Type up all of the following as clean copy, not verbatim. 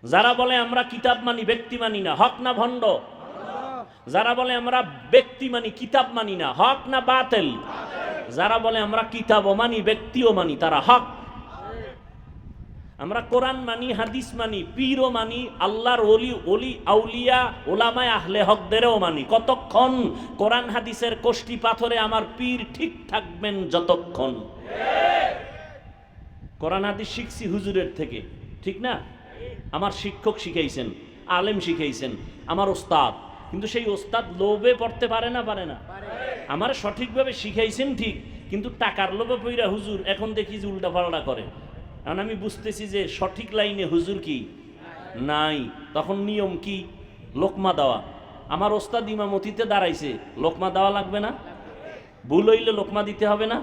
যারা বলে আমরা কিতাব মানি ব্যক্তি মানি না, হক না ভণ্ড? যারা বলে আমরা ব্যক্তি মানি কিতাব মানি না, হক না বাতিল? যারা বলে আমরা কিতাবও মানি ব্যক্তিও মানি, তারা হক। আমরা কোরআন মানি, হাদিস মানি, পীরও মানি, আল্লাহর ওলি আউলিয়া ওলামায়ে আহলে হকদেরও মানি। কতক্ষণ? কোরআন হাদিসের কষ্টি পাথরে আমার পীর ঠিক থাকবেন যতক্ষণ। কোরআন হাদিস শিখছি হুজুরের থেকে, ঠিক না? আমার শিক্ষক শিখাইছেন, আলেম শিখাইছেন, আমার ওস্তাদ। কিন্তু সেই ওস্তাদ লোভে পড়তে পারে না, পারে না? আমার সঠিকভাবে শিখাইছেন ঠিক, কিন্তু টাকার লোভে পইরা হুজুর এখন দেখি যে উল্টা পাল্টা করে। কারণ আমি বুঝতেছি যে সঠিক লাইনে হুজুর কি নাই। তখন নিয়ম কি? লোকমা দেওয়া। আমার ওস্তাদ ইমামতিতে দাঁড়াইছে, লোকমা দেওয়া লাগবে না? ভুল হইলে লোকমা দিতে হবে না?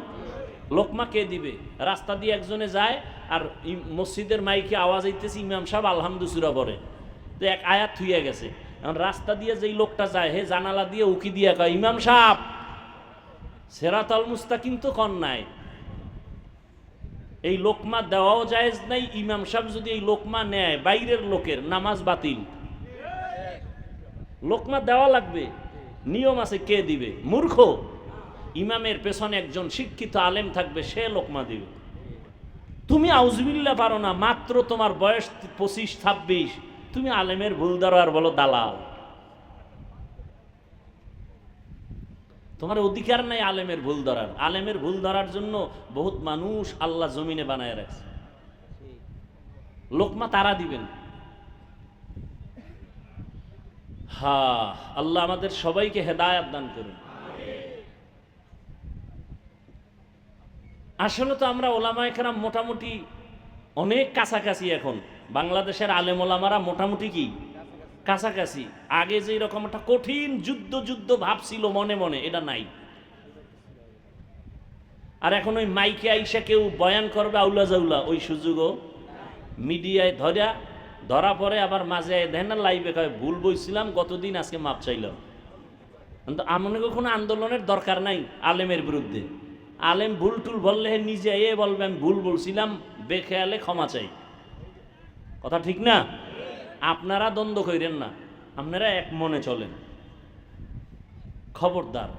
লোকমা কে দিবে? রাস্তা দিয়ে একজনে যায় আর মসজিদের মাইকে আওয়াজ হইতেছে ইমাম সাহেব আলহামদুসুরা পড়ে, তো এক আয়াত থুইয়া গেছে। এখন রাস্তা দিয়ে যেই লোকটা যায়, হে জানালা দিয়ে উকি দিয়া কয়, ইমাম সাহেব সিরাতাল মুস্তাকিম তো কন নাই। এই লোকমা দেওয়াও জায়েজ নাই। ইমাম সাহেব যদি এই লোকমা নেয় বাইরের লোকের, নামাজ বাতিল। লোকমা দেওয়া লাগবে, নিয়ম আছে, কে দিবে? মূর্খ। ইমামের পেছনে একজন শিক্ষিত আলেম থাকবে, সে লোকমা দিবে। তুমি আউজুবিল্লাহ পারো না, মাত্র তোমার বয়স 25-26, তুমি আলেমের ভুল ধরো আর বলো দালাল। তোমার অধিকার নাই আলেমের ভুল ধরার। আলেমের ভুল ধরার জন্য বহুত মানুষ আল্লাহ জমিনে বানায় রাখছে। লোকমা তারা দিবেন। হ্যাঁ, আল্লাহ আমাদের সবাইকে হেদায়েত দান করুন। আসলে তো আমরা ওলামায়ে কেরাম মোটামুটি অনেক কাছাকাছি। এখন বাংলাদেশের আলেম ওলামারা মোটামুটি কি কাছাকাছি। আগে যে রকম একটা কঠিন যুদ্ধ ভাব ছিল মনে মনে, এটা নাই। আর এখন ওই মাইকে আইসা কেউ বয়ান করবে আউলা জাউলা, ওই সুযোগও মিডিয়ায় ধরা পড়ে। আবার মাঝে দেন না লাইভে কয় ভুল বইছিলাম গতদিন, আজকে মাপ চাইলাম। কিন্তু আমাকে কোনো আন্দোলনের দরকার নাই আলেমের বিরুদ্ধে। আলেম ভুল টুল বললে নিজে এ বলবে আমি ভুল বলছিলাম, বেখেয়ালে ক্ষমা চাই। কথা ঠিক না? আপনারা দ্বন্দ্ব করেন না, আপনারা এক মনে চলেন। খবরদার,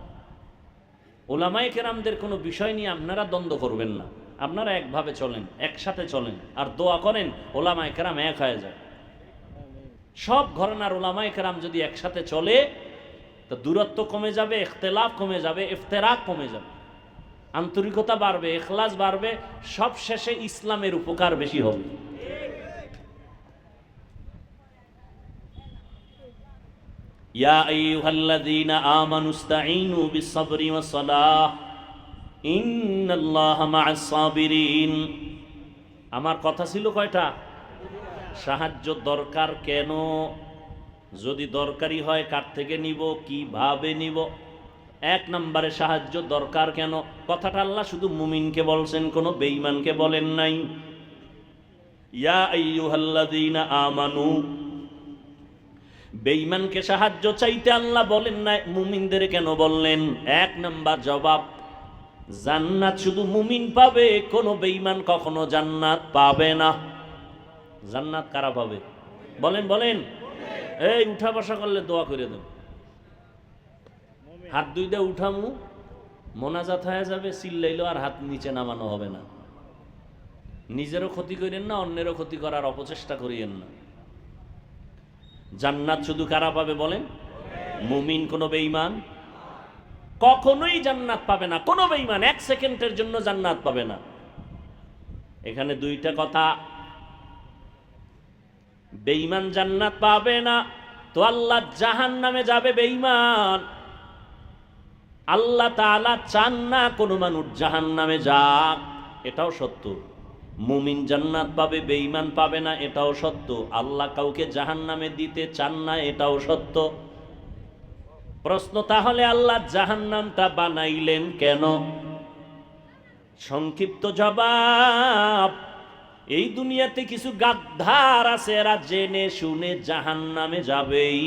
ওলামায়ে কেরামদের কোনো বিষয় নিয়ে আপনারা দ্বন্দ্ব করবেন না। আপনারা একভাবে চলেন, একসাথে চলেন, আর দোয়া করেন ওলামায়ে কেরাম এক হয়ে যায়। সব ঘরানার ওলামায়ে কেরাম যদি একসাথে চলে, তো দূরত্ব কমে যাবে, ইখতিলাফ কমে যাবে, ইফতেরাক কমে যাবে, আন্তরিকতা বাড়বে, ইখলাস বাড়বে, সব শেষে ইসলামের উপকার বেশি হবে। ইয়া আইয়ুহাল্লাযীনা আমানুস্তাঈনু বিস-সাবরি ওয়াস-সালাহ ইন্নাল্লাহা মা'আস সাবিরিন। আমার কথা ছিল কয়টা? সাহায্য দরকার কেন? যদি দরকারি হয় কার থেকে নিব, কিভাবে নিব? এক নম্বরে সাহায্য দরকার কেন? কথাটা আল্লাহ শুধু মুমিনকে বলছেন, কোনো বেঈমানকে বলেন নাই। ইয়া আইয়ুহাল্লাযীনা আমানু, বেঈমানকে সাহায্য চাইতে আল্লাহ বলেন না, মুমিনদের কেন বললেন? এক নাম্বার জবাব, জান্নাত শুধু মুমিন পাবে, কোনো বেঈমান কখনো জান্নাত পাবে না। জান্নাত কারা পাবে? বলেন বলেন। এই উঠা বসা করলে দোয়া করে দেন। হাত দুইটা উঠামু, মোনাজাত হয়ে যাবে, চিল্লাইলেও আর হাত নিচে নামানো হবে না। নিজেরও ক্ষতি করেন না, অন্যেরও ক্ষতি করার অপচেষ্টা করিয়েন না। জান্নাত শুধু কারা পাবে বলেন? মুমিন, কোনো বেঈমান কখনোই জান্নাত পাবে না। কোনো বেঈমান এক সেকেন্ডের জন্য জান্নাত পাবে না। এখানে দুইটা কথা, বেঈমান জান্নাত পাবে না তো আল্লাহ জাহান্নামে যাবে বেঈমান। আল্লাহ তাআলা চান না কোনো মানুষ জাহান্নামে যাক, এটাও সত্য। মুমিন জান্নাত পাবে, বেঈমান পাবে না, এটাও সত্য। আল্লাহ কাউকে জাহান্নামে দিতে চান না, এটাও সত্য। প্রশ্ন, তাহলে আল্লাহ জাহান্নামটা বানাইলেন কেন? সংক্ষিপ্ত জবাব, এই দুনিয়াতে কিছু গাদ্দার আছে, এরা জেনে শুনে জাহান্নামে যাবেই।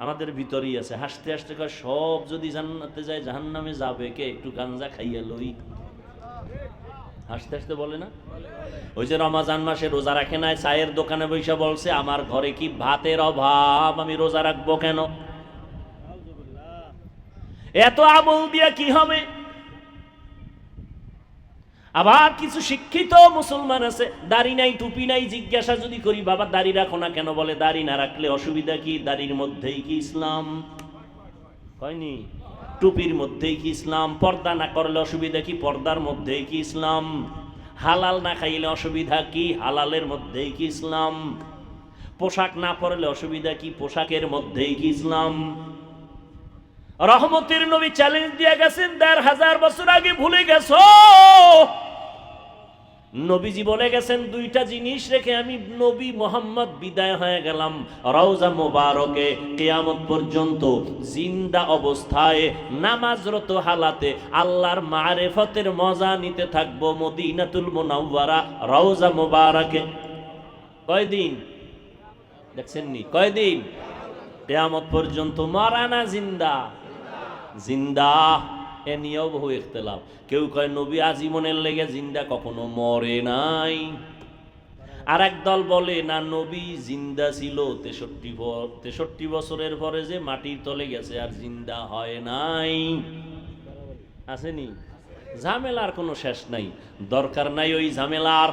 আমাদের ভিতরেই আছে, হাসতে হাসতে কয় সব যদি জান্নাতে যায় জাহান্নামে যাবে কে? একটু গাঞ্জা খাইয়া লই। হাসতে হাসতে বলে না? ওই যে রমাজান মাসে রোজা রাখে নাই, চায়ের দোকানে বৈশা বলছে আমার ঘরে কি ভাতের অভাব, আমি রোজা রাখবো কেন? এত আমল দিয়া কি হবে? আবার কিছু শিক্ষিত মুসলমান আছে, দাড়ি নাই টুপি নাই, জিজ্ঞাসা যদি করি বাবা দাড়ি রাখো না কেন, বলে দাড়ি না রাখলে অসুবিধা কি, দাড়ির মধ্যেই কি ইসলাম? হয়নি? টুপির মধ্যেই কি ইসলাম? পর্দা না করলে অসুবিধা কি, পর্দার মধ্যেই কি ইসলাম? হালাল না খাইলে অসুবিধা কি, হালালের মধ্যেই কি ইসলাম? পোশাক না পরলে অসুবিধা কি, পোশাকের মধ্যেই কি ইসলাম? রহমতের নবী চ্যালেঞ্জ দিয়ে গেছেন ১৫০০ বছর আগে, ভুলে গেছো? নবীজি বলে গেছেন দুইটা জিনিস রেখে আমি নবী মোহাম্মদ বিদায় হয়ে গেলাম। রওজা মোবারকে কিয়ামত পর্যন্ত জিন্দা অবস্থায় নামাজরত হালাতে আল্লাহর মারেফতের মজা নিতে থাকবো মদিনাতুল মুনাওয়ারা রওজা মোবারকে। কয়দিন দেখছেন নি? কয়দিন? কিয়ামত পর্যন্ত। মরা না জিন্দা? জিন্দা। এ নিয়েও বহু ইখতিলাফ। কেউ কয় নবী আজীবনের লেগে জিন্দা, কখনো মরে নাই। আর এক দল বলে না, নবী জিন্দা ছিল 63 বছরের পরে যে মাটির তলে গেছে, আর জিন্দা হয় নাই। আসেনি? ঝামেলার কোনো শেষ নাই, দরকার নাই ওই ঝামেলার।